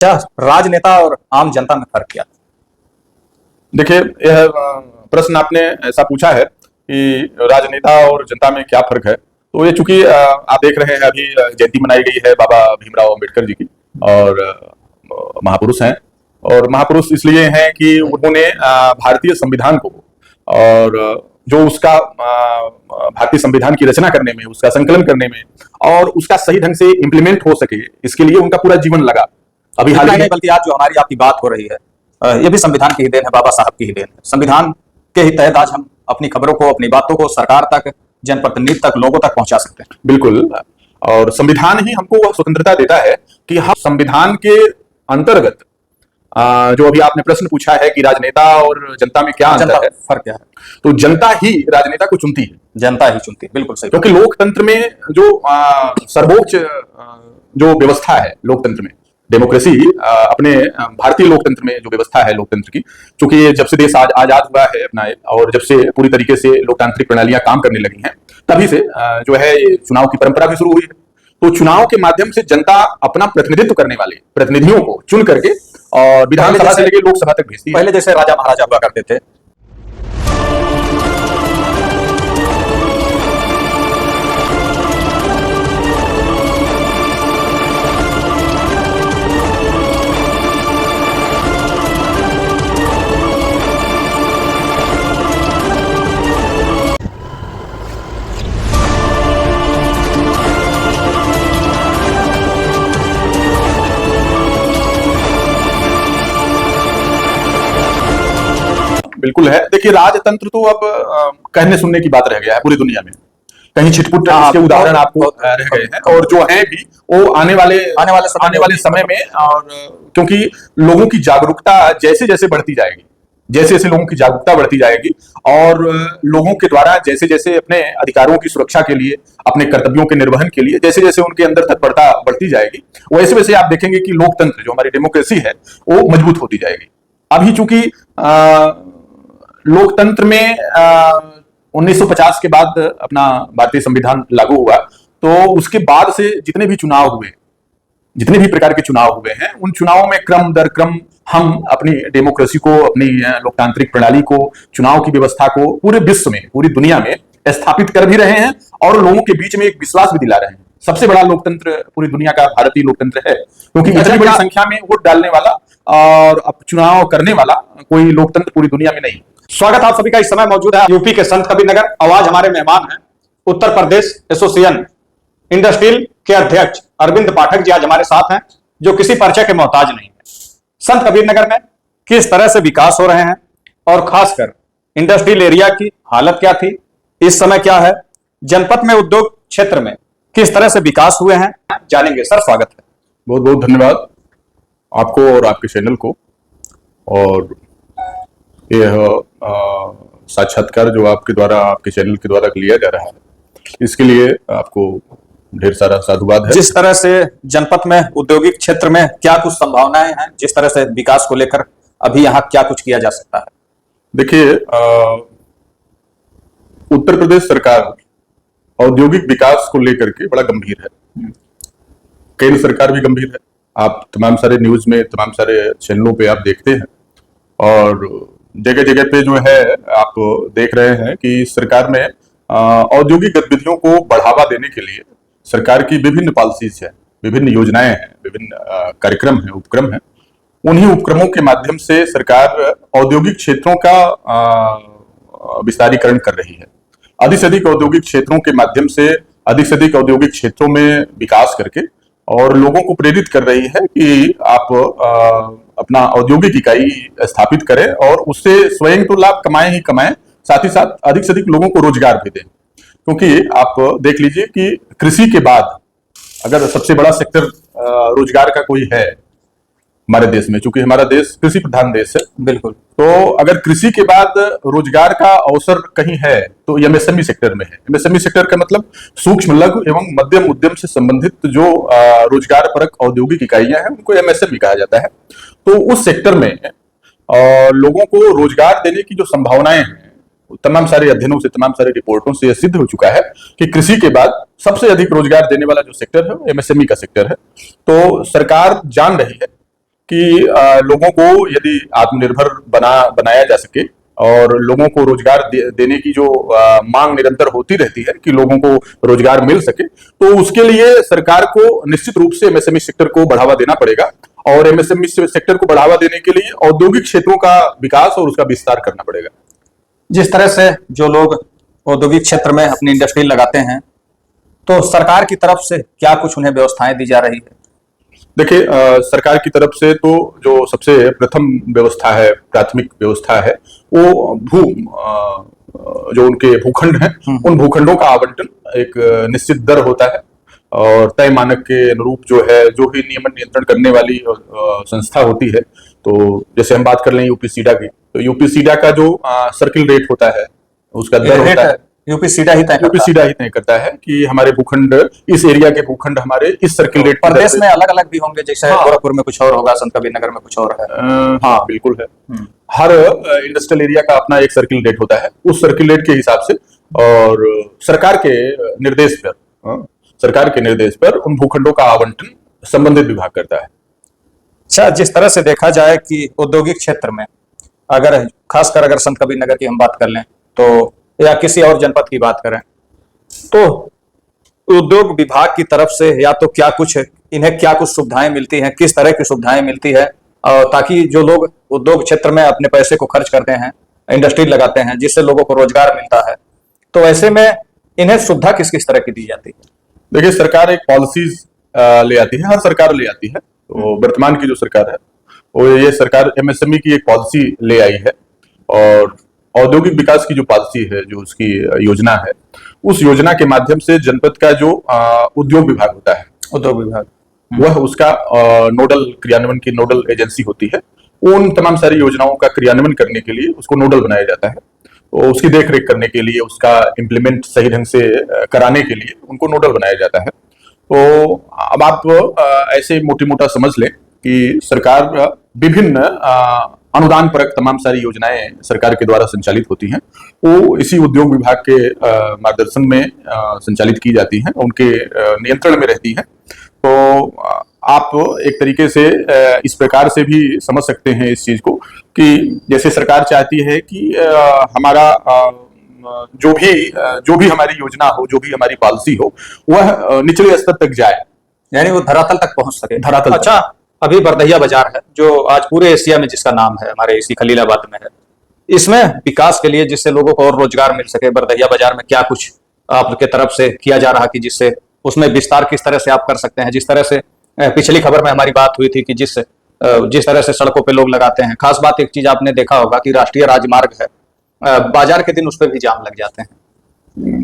क्या राजनेता और आम जनता में फर्क क्या? देखिए, यह प्रश्न आपने ऐसा पूछा है कि राजनेता और जनता में क्या फर्क है। तो ये चूंकि आप देख रहे हैं अभी जयंती मनाई गई है बाबा भीमराव अंबेडकर जी की, और महापुरुष हैं। और महापुरुष इसलिए हैं कि उन्होंने भारतीय संविधान को और जो उसका भारतीय संविधान की रचना करने में, उसका संकलन करने में और उसका सही ढंग से इम्प्लीमेंट हो सके, इसके लिए उनका पूरा जीवन लगा। अभी हाल ही नहीं, बल्कि आज जो हमारी आपकी बात हो रही है ये भी संविधान की ही देन है, बाबा साहब की ही देन है। संविधान के ही तहत आज हम अपनी खबरों को, अपनी बातों को सरकार तक, जनप्रतिनिधि तक, लोगों तक पहुंचा सकते हैं। बिल्कुल। और संविधान ही हमको वह स्वतंत्रता देता है कि हम संविधान के अंतर्गत जो अभी आपने प्रश्न पूछा है कि राजनेता और जनता में क्या अंतर है, फर्क क्या है, तो जनता ही राजनेता को चुनती है। जनता ही चुनती है, बिल्कुल सही। क्योंकि लोकतंत्र में जो सर्वोच्च जो व्यवस्था है, लोकतंत्र में डेमोक्रेसी, अपने भारतीय लोकतंत्र में जो व्यवस्था है लोकतंत्र की, चूंकि जब से देश आजाद हुआ है अपना, और जब से पूरी तरीके से लोकतांत्रिक प्रणालियां काम करने लगी हैं, तभी से जो है ये चुनाव की परंपरा भी शुरू हुई है। तो चुनाव के माध्यम से जनता अपना प्रतिनिधित्व करने वाले प्रतिनिधियों को चुन करके और विधानसभा से लेकर लोकसभा तक भेजती है। पहले जैसे राजा महाराजा हुआ करते थे, बिल्कुल है। देखिए, राजतंत्र तो अब कहने सुनने की बात रह गया है पूरी दुनिया में। कहीं छिटपुट इसके उदाहरण आपको रह गए हैं, और जो हैं भी वो आने वाले समय में। और क्योंकि लोगों की जागरूकता जैसे जैसे बढ़ती जाएगी, जैसे जैसे लोगों की जागरूकता बढ़ती जाएगी, और लोगों के द्वारा जैसे जैसे अपने अधिकारों की सुरक्षा के लिए, अपने कर्तव्यों के निर्वहन के लिए जैसे जैसे उनके अंदर तत्परता बढ़ती जाएगी, वैसे वैसे आप देखेंगे कि लोकतंत्र, जो हमारी डेमोक्रेसी है, वो मजबूत होती जाएगी। अभी चूंकि लोकतंत्र में 1950 के बाद अपना भारतीय संविधान लागू हुआ, तो उसके बाद से जितने भी चुनाव हुए, जितने भी प्रकार के चुनाव हुए हैं, उन चुनावों में क्रम दर क्रम हम अपनी डेमोक्रेसी को, अपनी लोकतांत्रिक प्रणाली को, चुनाव की व्यवस्था को पूरे विश्व में, पूरी दुनिया में स्थापित कर भी रहे हैं, और लोगों के बीच में एक विश्वास भी दिला रहे हैं। सबसे बड़ा लोकतंत्र पूरी दुनिया का भारतीय लोकतंत्र है, क्योंकि इतनी बड़ी संख्या में वोट डालने वाला और चुनाव करने वाला कोई लोकतंत्र पूरी दुनिया में नहीं। स्वागत आप सभी का। इस समय मौजूद है यूपी के संत कबीर नगर। आवाज हमारे मेहमान हैं उत्तर प्रदेश एसोसिएशन इंडस्ट्रियल के अध्यक्ष अरविंद पाठक जी आज हमारे साथ हैं, जो किसी परिचय के मोहताज नहीं है। संत कबीर नगर में किस तरह से विकास हो रहे हैं, और खासकर इंडस्ट्रियल एरिया की हालत क्या थी, इस समय क्या है, जनपद में उद्योग क्षेत्र में किस तरह से विकास हुए हैं, जानेंगे। सर, स्वागत है। बहुत बहुत धन्यवाद आपको और आपके चैनल को। और यह साक्षात्कार जो आपके द्वारा, आपके चैनल के द्वारा लिया जा रहा है, इसके लिए आपको ढेर सारा साधुवाद है। जिस तरह से जनपद में औद्योगिक क्षेत्र में क्या कुछ संभावनाएं हैं, जिस तरह से विकास को लेकर अभी यहाँ क्या कुछ किया जा सकता है? देखिए, उत्तर प्रदेश सरकार औद्योगिक विकास को लेकर के बड़ा गंभीर है। केंद्र सरकार भी गंभीर है। आप तमाम सारे न्यूज में, तमाम सारे चैनलों पे आप देखते हैं, और जगह जगह पे जो है आप देख रहे हैं कि सरकार में औद्योगिक गतिविधियों को बढ़ावा देने के लिए सरकार की विभिन्न पॉलिसीज है, विभिन्न योजनाएं हैं, विभिन्न कार्यक्रम हैं, उपक्रम हैं। उन्हीं उपक्रमों के माध्यम से सरकार औद्योगिक क्षेत्रों का विस्तारीकरण कर रही है। अधिक से अधिक औद्योगिक क्षेत्रों के माध्यम से अधिक से अधिक औद्योगिक क्षेत्रों में विकास करके और लोगों को प्रेरित कर रही है कि आप अपना औद्योगिक इकाई स्थापित करें, और उससे स्वयं तो लाभ कमाएं ही कमाएं, साथ ही साथ अधिक से अधिक लोगों को रोजगार भी दें। क्योंकि आप देख लीजिए कि कृषि के बाद अगर सबसे बड़ा सेक्टर रोजगार का कोई है हमारे देश में, चूंकि हमारा देश कृषि प्रधान देश है, बिल्कुल, तो अगर कृषि के बाद रोजगार का अवसर कहीं है तो एमएसएमई सेक्टर में है। एमएसएमई सेक्टर का मतलब सूक्ष्म, लघु एवं मध्यम उद्यम से संबंधित जो रोजगार परक औद्योगिक इकाइयां हैं, उनको एमएसएमई कहा जाता है। तो उस सेक्टर में लोगों को रोजगार देने की जो संभावनाएं हैं, तमाम सारे अध्ययनों से, तमाम सारे रिपोर्टों से यह सिद्ध हो चुका है कि कृषि के बाद सबसे अधिक रोजगार देने वाला जो सेक्टर है वो एमएसएमई का सेक्टर है। तो सरकार जान रही है कि लोगों को यदि आत्मनिर्भर बनाया जा सके और लोगों को रोजगार देने की जो मांग निरंतर होती रहती है कि लोगों को रोजगार मिल सके, तो उसके लिए सरकार को निश्चित रूप से एमएसएमई सेक्टर को बढ़ावा देना पड़ेगा और एमएसएमई सेक्टर को बढ़ावा देने के लिए औद्योगिक क्षेत्रों का विकास और उसका विस्तार करना पड़ेगा। जिस तरह से जो लोग औद्योगिक क्षेत्र में अपनी इंडस्ट्री लगाते हैं, तो सरकार की तरफ से क्या कुछ उन्हें व्यवस्थाएं दी जा रही है? देखिए, सरकार की तरफ से तो जो सबसे प्रथम व्यवस्था है, प्राथमिक व्यवस्था है, वो जो उनके भूखंड हैं, उन भूखंडों का आवंटन एक निश्चित दर होता है और तय मानक के अनुरूप जो है, जो भी नियमन नियंत्रण करने वाली संस्था होती है, तो जैसे हम बात कर लें यूपीसीडा की, तो यूपीसीडा का जो सर्किल रेट होता है, उसका दर होता है, यूपीसीडा ही तय करता है कि हमारे भूखंड, इस एरिया के भूखंड हमारे इस सर्किल रेट। प्रदेश में अलग अलग भी होंगे, जैसे गोरखपुर में कुछ और होगा, संत कबीर नगर में कुछ और है। हाँ, बिल्कुल है। हर इंडस्ट्रियल एरिया का अपना एक सर्किल रेट होता है, उस सर्किल रेट के हिसाब से और सरकार के निर्देश पर उन भूखंडों का आवंटन संबंधित विभाग करता है। अच्छा, जिस तरह से देखा जाए कि औद्योगिक क्षेत्र में खासकर अगर संत कबीर नगर की हम बात कर लें, तो या किसी और जनपद की बात करें, तो उद्योग विभाग की तरफ से या तो इन्हें क्या कुछ सुविधाएं मिलती हैं, किस तरह की सुविधाएं मिलती है, ताकि जो लोग उद्योग क्षेत्र में अपने पैसे को खर्च करते हैं, इंडस्ट्री लगाते हैं, जिससे लोगों को रोजगार मिलता है, तो ऐसे में इन्हें सुविधा किस किस तरह की दी जाती है? देखिए, सरकार एक पॉलिसीज ले आती है, हर सरकार ले आती है। तो वर्तमान की जो सरकार है, वो ये सरकार एमएसएमई की एक पॉलिसी ले आई है और औद्योगिक विकास की जो पॉलिसी है, जो उसकी योजना है, उस योजना के माध्यम से जनपद का जो उद्योग विभाग होता है, उद्योग विभाग, वह उसका क्रियान्वयन की नोडल एजेंसी होती है। उन तमाम सारी योजनाओं का क्रियान्वयन करने के लिए उसको नोडल बनाया जाता है, तो उसकी देखरेख करने के लिए, उसका इम्प्लीमेंट सही ढंग से कराने के लिए उनको नोडल बनाया जाता है। तो अब आप ऐसे मोटी मोटा समझ लें कि सरकार विभिन्न अनुदान परक तमाम सारी योजनाएं सरकार के द्वारा संचालित होती हैं, वो इसी उद्योग विभाग के मार्गदर्शन में संचालित की जाती हैं, उनके नियंत्रण में रहती हैं। तो आप एक तरीके से इस प्रकार से भी समझ सकते हैं इस चीज को कि जैसे सरकार चाहती है कि हमारा जो भी हमारी योजना हो, जो भी हमारी पॉलिसी हो, वह निचले स्तर तक जाए, यानी वो धरातल तक पहुंच सके। धरातल। अच्छा, अभी बरदहिया बाजार है, जो आज पूरे एशिया में जिसका नाम है, हमारे इसी खलीलाबाद में है। इसमें विकास के लिए, जिससे लोगों को और रोजगार मिल सके, बरदहिया बाजार में क्या कुछ आपके तरफ से किया जा रहा कि जिससे उसमें विस्तार किस तरह से आप कर सकते हैं? जिस तरह से पिछली खबर में हमारी बात हुई थी कि जिस तरह से सड़कों पे लोग लगाते हैं, खास बात एक चीज आपने देखा होगा कि राष्ट्रीय राजमार्ग है, बाजार के दिन उस पर भी जाम लग जाते हैं।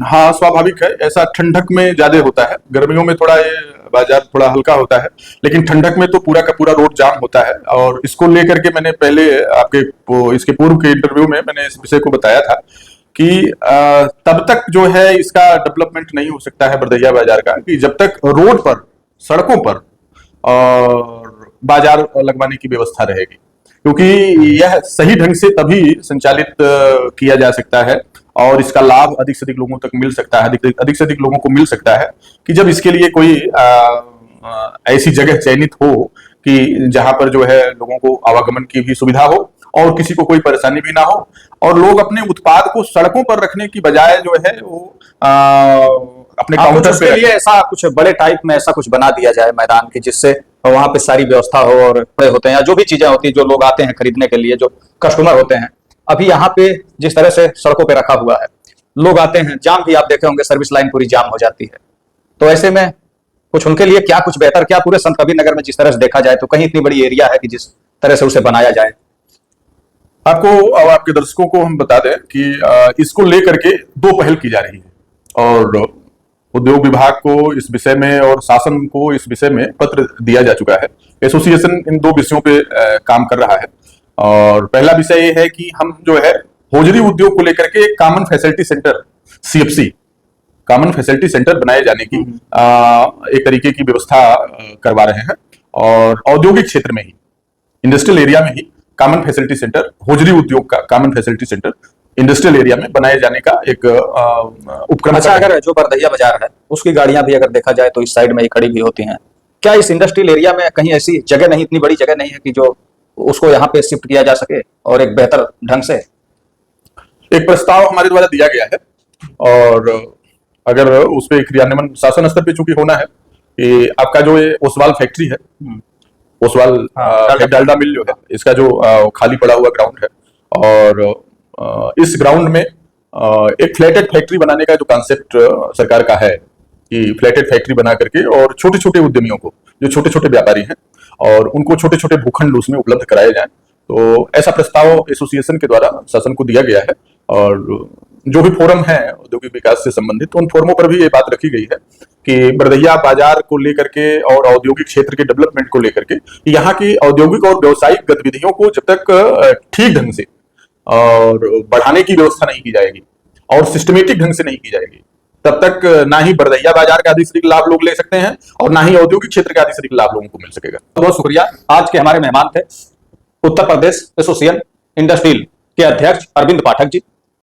हाँ, स्वाभाविक है, ऐसा ठंडक में ज्यादा होता है, गर्मियों में थोड़ा ये बाजार थोड़ा हल्का होता है, लेकिन ठंडक में तो पूरा का पूरा रोड जाम होता है। और इसको लेकर के मैंने पहले इसके पूर्व के इंटरव्यू में मैंने इस विषय को बताया था कि तब तक जो है इसका डेवलपमेंट नहीं हो सकता है बरदहिया बाजार का, कि जब तक रोड पर, सड़कों पर और बाजार लगवाने की व्यवस्था रहेगी, क्योंकि यह सही ढंग से तभी संचालित किया जा सकता है और इसका लाभ अधिक से अधिक लोगों तक मिल सकता है, अधिक से अधिक लोगों को मिल सकता है कि जब इसके लिए कोई ऐसी जगह चयनित हो कि जहां पर जो है लोगों को आवागमन की भी सुविधा हो और किसी को कोई परेशानी भी ना हो, और लोग अपने उत्पाद को सड़कों पर रखने की बजाय जो है वो अपने काउंटर पे लिए ऐसा कुछ बड़े टाइप में ऐसा कुछ बना दिया जाए मैदान की, जिससे वहां पे सारी व्यवस्था हो और खड़े होते हैं या जो भी चीजें होती है, जो लोग आते हैं खरीदने के लिए, जो कस्टमर होते हैं। अभी यहाँ पे जिस तरह से सड़कों पे रखा हुआ है, लोग आते हैं, जाम भी आप देखे होंगे, सर्विस लाइन पूरी जाम हो जाती है। तो ऐसे में कुछ उनके लिए क्या कुछ बेहतर, क्या पूरे संत कबीर नगर में जिस तरह से देखा जाए तो कहीं इतनी बड़ी एरिया है कि जिस तरह से उसे बनाया जाए? आपको और आपके दर्शकों को हम बता दें कि इसको लेकर के दो पहल की जा रही है और उद्योग विभाग को इस विषय में और शासन को इस विषय में पत्र दिया जा चुका है। एसोसिएशन इन दो विषयों पे काम कर रहा है और पहला विषय ये है कि हम जो है होजरी उद्योग को लेकर के common facility centre, CFC, common facility centre बनाए जाने की एक तरीके की व्यवस्था करवा रहे हैं और औद्योगिक क्षेत्र में ही, इंडस्ट्रियल एरिया में ही कॉमन फैसिलिटी सेंटर, होजरी उद्योग का common facility centre industrial area में बनाए जाने का एक उपक्रम। अच्छा, अगर जो बरदहिया बाजार है उसकी गाड़ियां भी अगर देखा जाए तो इस साइड में ही खड़ी भी होती हैं, क्या इस इंडस्ट्रियल एरिया में कहीं ऐसी जगह नहीं, इतनी बड़ी जगह नहीं है कि जो उसको यहाँ पे शिफ्ट किया जा सके और एक बेहतर ढंग से? एक प्रस्ताव हमारे द्वारा दिया गया है और अगर उस पर क्रियान्वयन शासन स्तर पे चूंकि होना है कि आपका जो ये ओसवाल फैक्ट्री है, ओसवाल डालडा मिल जो है, इसका जो खाली पड़ा हुआ ग्राउंड है और इस ग्राउंड में एक फ्लैटेड फैक्ट्री बनाने का जो कॉन्सेप्ट सरकार का है कि फ्लैटेड फैक्ट्री बना करके और छोटे छोटे उद्यमियों को, जो छोटे छोटे व्यापारी हैं, और उनको छोटे छोटे भूखंड उसमें उपलब्ध कराए जाएं। तो ऐसा प्रस्ताव एसोसिएशन के द्वारा शासन को दिया गया है और जो भी फोरम है औद्योगिक विकास से संबंधित, उन फोरमों पर भी ये बात रखी गई है कि बरदैया बाजार को लेकर के और औद्योगिक क्षेत्र के डेवलपमेंट को लेकर के यहाँ की औद्योगिक और व्यवसायिक गतिविधियों को जब तक ठीक ढंग से और बढ़ाने की व्यवस्था नहीं की जाएगी और सिस्टमेटिक ढंग से नहीं की जाएगी, तब तक ना ही बरदैया बाजार का अधिक लाभ लोग ले सकते हैं और ना ही औद्योगिक क्षेत्र का अधिक लाभ लोगों को मिल सकेगा। बहुत शुक्रिया। आज के हमारे मेहमान थे उत्तर प्रदेश एसोसिएशन इंडस्ट्रियल के अध्यक्ष अरविंद पाठक जी।